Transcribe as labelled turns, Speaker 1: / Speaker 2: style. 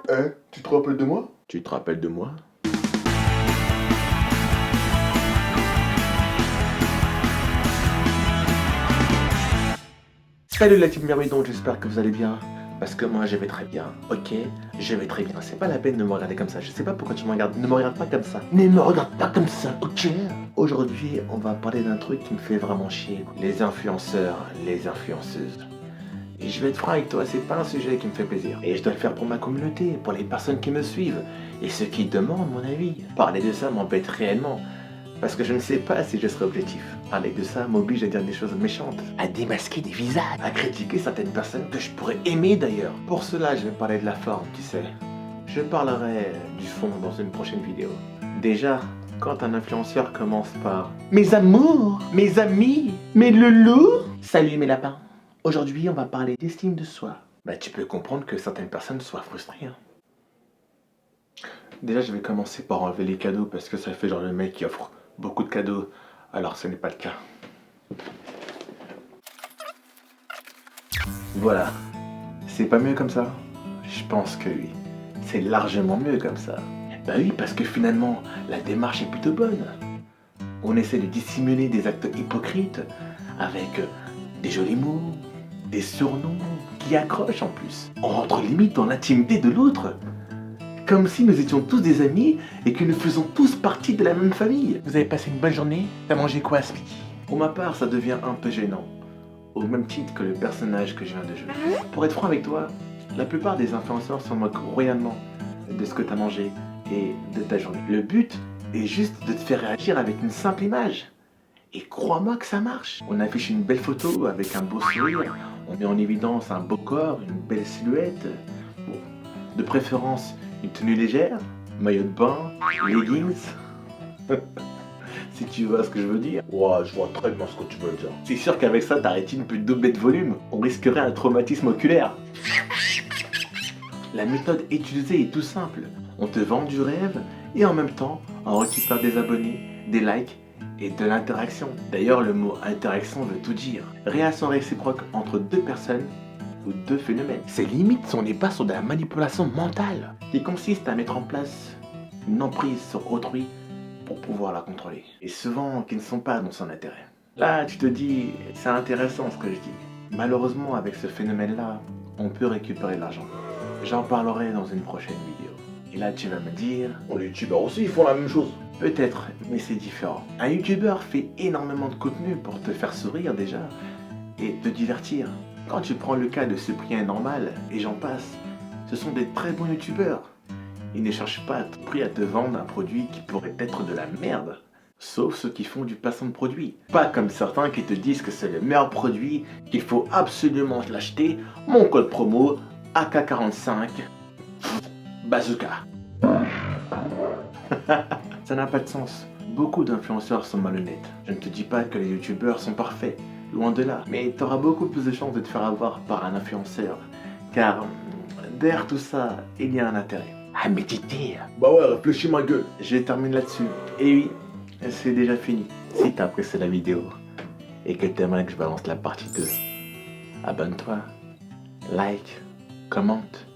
Speaker 1: Hein? Tu te rappelles de moi?
Speaker 2: Tu te rappelles de moi? Salut la team Myrmidon, j'espère que vous allez bien. Parce que moi je vais très bien, ok? Je vais très bien. C'est pas la peine de me regarder comme ça. Je sais pas pourquoi tu me regardes. Ne me regarde pas comme ça. Ne me regarde pas comme ça, ok? Aujourd'hui, on va parler d'un truc qui me fait vraiment chier. Les influenceurs, les influenceuses. Et je vais être franc avec toi, c'est pas un sujet qui me fait plaisir. Et je dois le faire pour ma communauté, pour les personnes qui me suivent. Et ceux qui demandent mon avis. Parler de ça m'embête réellement. Parce que je ne sais pas si je serai objectif. Parler de ça m'oblige à dire des choses méchantes, à démasquer des visages, à critiquer certaines personnes que je pourrais aimer d'ailleurs. Pour cela, je vais parler de la forme, tu sais. Je parlerai du fond dans une prochaine vidéo. Déjà, quand un influenceur commence par « Mes amours, mes amis, mes loulous !» Salut mes lapins. Aujourd'hui, on va parler d'estime de soi. Bah, tu peux comprendre que certaines personnes soient frustrées. Hein. Déjà, je vais commencer par enlever les cadeaux parce que ça fait genre le mec qui offre beaucoup de cadeaux, alors ce n'est pas le cas. Voilà. C'est pas mieux comme ça? Je pense que oui. C'est largement mieux comme ça. Bah oui, parce que finalement, la démarche est plutôt bonne. On essaie de dissimuler des actes hypocrites avec des jolis mots, des surnoms qui accrochent en plus. On rentre limite dans l'intimité de l'autre. Comme si nous étions tous des amis et que nous faisons tous partie de la même famille. Vous avez passé une bonne journée? T'as mangé quoi ce midi? Pour ma part, ça devient un peu gênant. Au même titre que le personnage que je viens de jouer. Pour être franc avec toi, la plupart des influenceurs s'en moquent royalement de ce que t'as mangé et de ta journée. Le but est juste de te faire réagir avec une simple image. Et crois-moi que ça marche. On affiche une belle photo avec un beau sourire, on met en évidence un beau corps, une belle silhouette. Bon, de préférence, une tenue légère, maillot de bain, leggings. Si tu vois ce que je veux dire.
Speaker 1: Ouais, je vois très bien ce que tu veux dire.
Speaker 2: C'est sûr qu'avec ça, ta rétine peut doubler de volume. On risquerait un traumatisme oculaire. La méthode utilisée est tout simple. On te vend du rêve et en même temps, on récupère des abonnés, des likes et de l'interaction. D'ailleurs, le mot interaction veut tout dire. Réaction réciproque entre deux personnes ou deux phénomènes. Ces limites sont les bases sur de la manipulation mentale qui consiste à mettre en place une emprise sur autrui pour pouvoir la contrôler. Et souvent, qui ne sont pas dans son intérêt. Là, tu te dis, c'est intéressant ce que je dis. Malheureusement, avec ce phénomène-là, on peut récupérer de l'argent. J'en parlerai dans une prochaine vidéo. Et là, tu vas me dire...
Speaker 1: Les youtubeurs aussi, ils font la même chose.
Speaker 2: Peut-être, mais c'est différent. Un youtubeur fait énormément de contenu pour te faire sourire déjà et te divertir. Quand tu prends le cas de Cyprien Normal, et j'en passe, ce sont des très bons youtubeurs. Ils ne cherchent pas à tout prix à te vendre un produit qui pourrait être de la merde. Sauf ceux qui font du placement de produit. Pas comme certains qui te disent que c'est le meilleur produit, qu'il faut absolument l'acheter. Mon code promo, AK45, bazooka. Ça n'a pas de sens. Beaucoup d'influenceurs sont malhonnêtes. Je ne te dis pas que les youtubeurs sont parfaits, loin de là. Mais tu auras beaucoup plus de chances de te faire avoir par un influenceur. Car derrière tout ça, il y a un intérêt. À méditer.
Speaker 1: Bah ouais, réfléchis ma gueule.
Speaker 2: Je termine là-dessus. Et oui, c'est déjà fini. Si t'as apprécié la vidéo et que t'aimerais que je balance la partie 2, abonne-toi, like, commente.